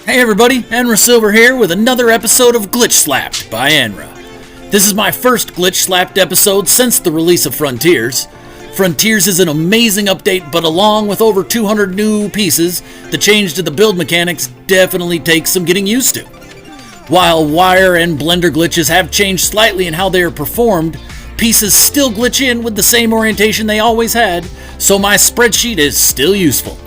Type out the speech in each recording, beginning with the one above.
Hey everybody, Enra Silver here with another episode of Glitchslapped by Enra. This is my first Glitchslapped episode since the release of Frontiers. Frontiers is an amazing update, but along with over 200 new pieces, the change to the build mechanics definitely takes some getting used to. While wire and blender glitches have changed slightly in how they are performed, pieces still glitch in with the same orientation they always had, so my spreadsheet is still useful.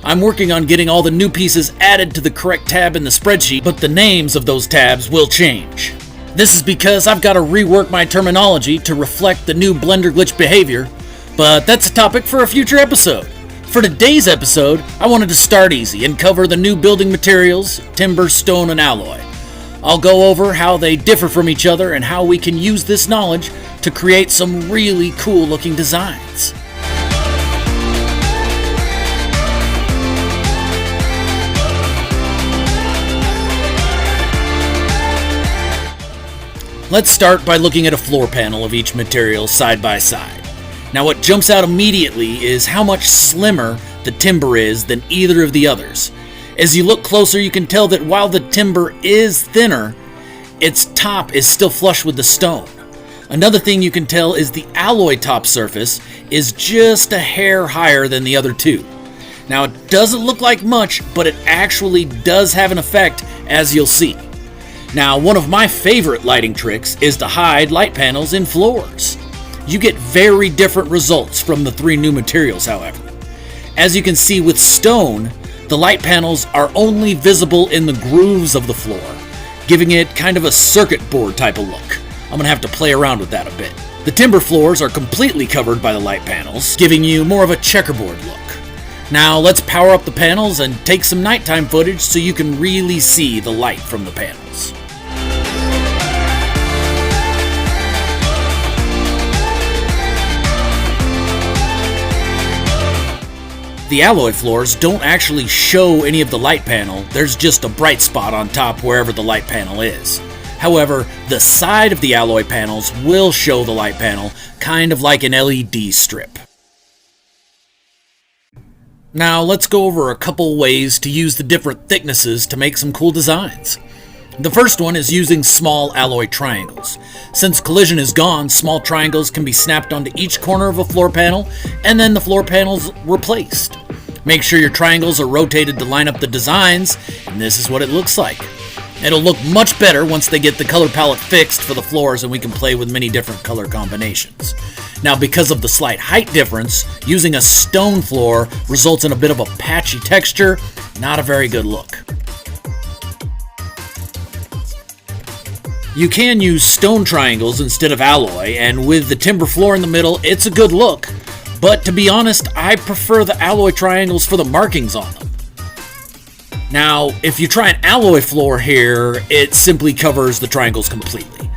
I'm working on getting all the new pieces added to the correct tab in the spreadsheet, but the names of those tabs will change. This is because I've got to rework my terminology to reflect the new blender glitch behavior, but that's a topic for a future episode. For today's episode, I wanted to start easy and cover the new building materials, timber, stone, and alloy. I'll go over how they differ from each other and how we can use this knowledge to create some really cool looking designs. Let's start by looking at a floor panel of each material side by side. Now what jumps out immediately is how much slimmer the timber is than either of the others. As you look closer, you can tell that while the timber is thinner, its top is still flush with the stone. Another thing you can tell is the alloy top surface is just a hair higher than the other two. Now it doesn't look like much, but it actually does have an effect, as you'll see. Now, one of my favorite lighting tricks is to hide light panels in floors. You get very different results from the three new materials, however. As you can see with stone, the light panels are only visible in the grooves of the floor, giving it kind of a circuit board type of look. I'm gonna have to play around with that a bit. The timber floors are completely covered by the light panels, giving you more of a checkerboard look. Now let's power up the panels and take some nighttime footage so you can really see the light from the panels. The alloy floors don't actually show any of the light panel, there's just a bright spot on top wherever the light panel is. However, the side of the alloy panels will show the light panel, kind of like an LED strip. Now let's go over a couple ways to use the different thicknesses to make some cool designs. The first one is using small alloy triangles. Since collision is gone, small triangles can be snapped onto each corner of a floor panel, and then the floor panels replaced. Make sure your triangles are rotated to line up the designs, and this is what it looks like. It'll look much better once they get the color palette fixed for the floors and we can play with many different color combinations. Now, because of the slight height difference, using a stone floor results in a bit of a patchy texture, not a very good look. You can use stone triangles instead of alloy, and with the timber floor in the middle, it's a good look. But to be honest, I prefer the alloy triangles for the markings on them. Now, if you try an alloy floor here, it simply covers the triangles completely.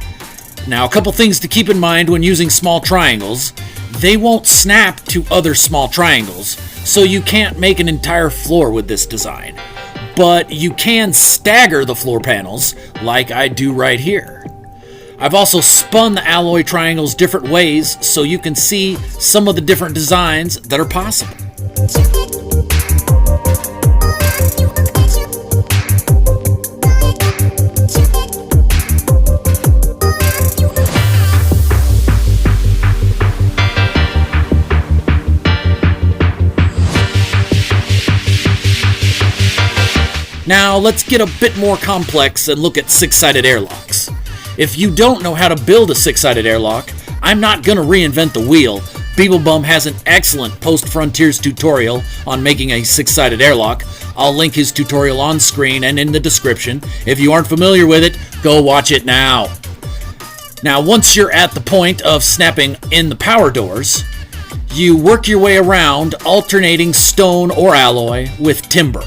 Now, a couple things to keep in mind when using small triangles. They won't snap to other small triangles, so you can't make an entire floor with this design. But you can stagger the floor panels, like I do right here. I've also spun the alloy triangles different ways so you can see some of the different designs that are possible. Now let's get a bit more complex and look at six-sided airlocks. If you don't know how to build a six-sided airlock, I'm not going to reinvent the wheel. Beeblebum has an excellent post-Frontiers tutorial on making a six-sided airlock. I'll link his tutorial on screen and in the description. If you aren't familiar with it, go watch it now. Now once you're at the point of snapping in the power doors, you work your way around alternating stone or alloy with timber.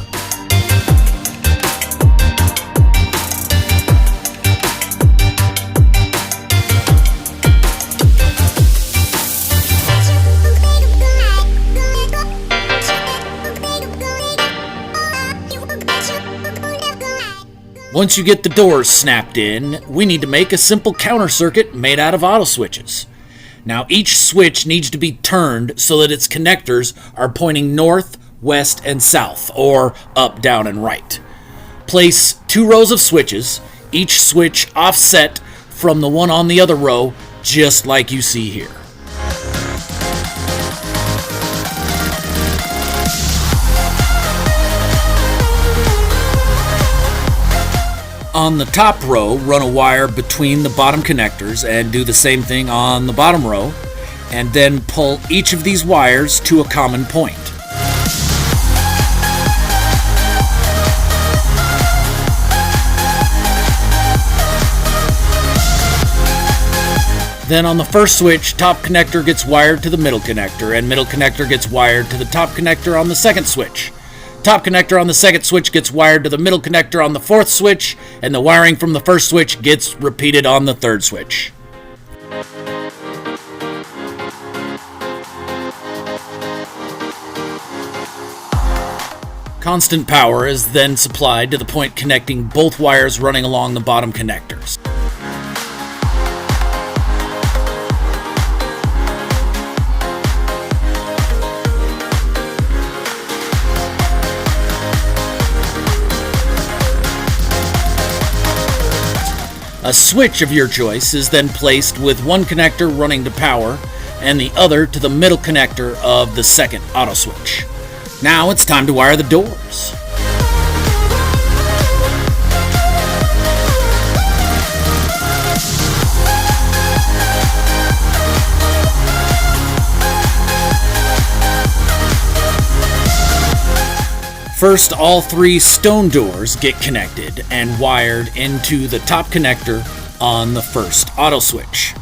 Once you get the doors snapped in, we need to make a simple counter circuit made out of auto switches. Now each switch needs to be turned so that its connectors are pointing north, west, and south, or up, down, and right. Place 2 rows of switches, each switch offset from the one on the other row, just like you see here. On the top row, run a wire between the bottom connectors and do the same thing on the bottom row, and then pull each of these wires to a common point. Then on the first switch, top connector gets wired to the middle connector, and middle connector gets wired to the top connector on the second switch. Top connector on the second switch gets wired to the middle connector on the fourth switch, and the wiring from the first switch gets repeated on the third switch. Constant power is then supplied to the point connecting both wires running along the bottom connectors. A switch of your choice is then placed with one connector running to power and the other to the middle connector of the second auto switch. Now it's time to wire the doors. First, all 3 stone doors get connected and wired into the top connector on the first auto switch.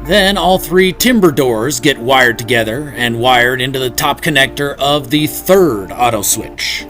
Then all 3 timber doors get wired together and wired into the top connector of the third auto switch.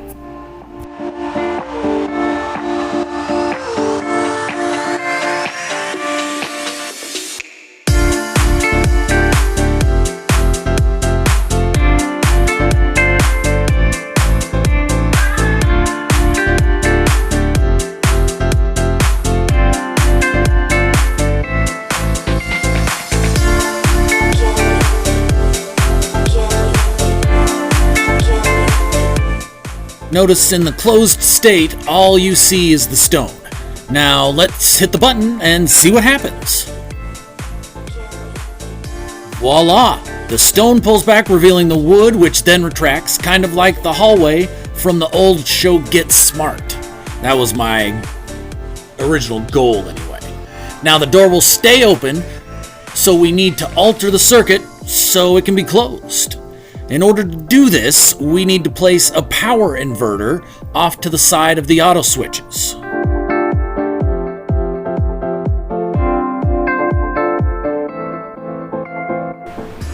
Notice in the closed state, all you see is the stone. Now let's hit the button and see what happens. Voila! The stone pulls back, revealing the wood, which then retracts, kind of like the hallway from the old show Get Smart. That was my original goal anyway. Now the door will stay open, so we need to alter the circuit so it can be closed. In order to do this, we need to place a power inverter off to the side of the auto switches.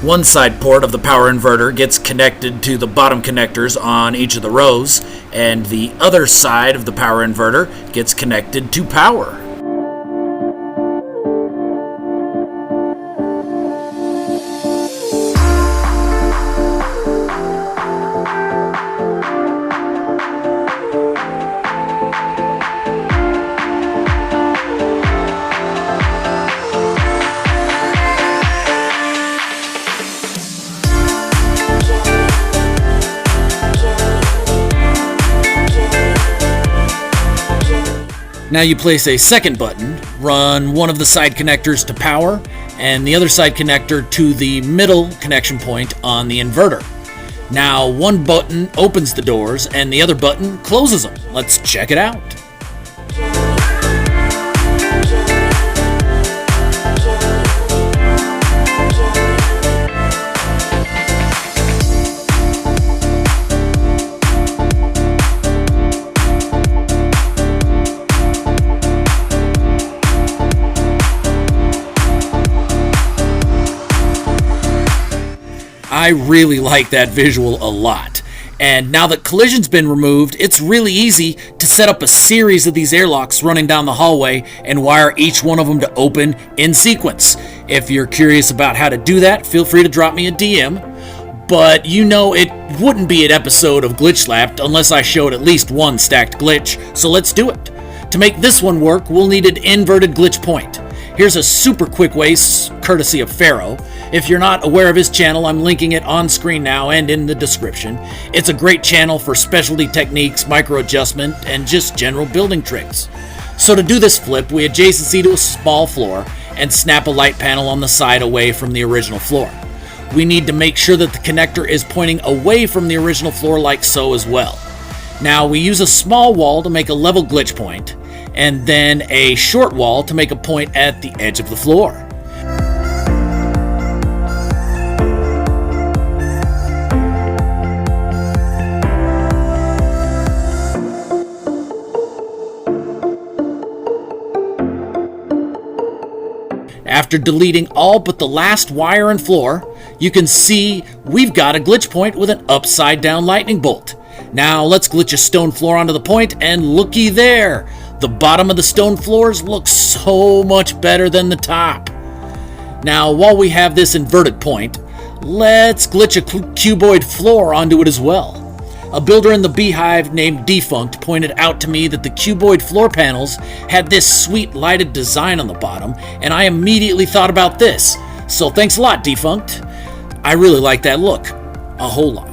One side port of the power inverter gets connected to the bottom connectors on each of the rows, and the other side of the power inverter gets connected to power. Now you place a second button, run one of the side connectors to power, and the other side connector to the middle connection point on the inverter. Now one button opens the doors and the other button closes them. Let's check it out. I really like that visual a lot. And now that collision's been removed, it's really easy to set up a series of these airlocks running down the hallway and wire each one of them to open in sequence. If you're curious about how to do that, feel free to drop me a DM. but you know it wouldn't be an episode of Glitchslapped unless I showed at least one stacked glitch, so let's do it. To make this one work, we'll need an inverted glitch point. Here's a super quick way, courtesy of Pharaoh. If you're not aware of his channel, I'm linking it on screen now and in the description. It's a great channel for specialty techniques, micro adjustment, and just general building tricks. So to do this flip, we adjacency to a small floor and snap a light panel on the side away from the original floor. We need to make sure that the connector is pointing away from the original floor like so as well. Now we use a small wall to make a level glitch point, and then a short wall to make a point at the edge of the floor. After deleting all but the last wire and floor, you can see we've got a glitch point with an upside down lightning bolt. Now let's glitch a stone floor onto the point, and looky there! The bottom of the stone floors looks so much better than the top. Now, while we have this inverted point, let's glitch a cuboid floor onto it as well. A builder in the Beehive named Defunct pointed out to me that the cuboid floor panels had this sweet lighted design on the bottom, and I immediately thought about this. So thanks a lot, Defunct. I really like that look. A whole lot.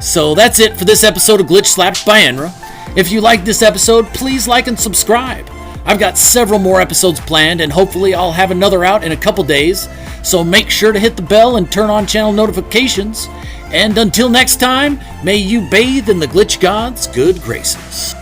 So that's it for this episode of Glitchslapped by Enra. If you liked this episode, please like and subscribe. I've got several more episodes planned, and hopefully I'll have another out in a couple days, so make sure to hit the bell and turn on channel notifications. And until next time, may you bathe in the Glitch God's good graces.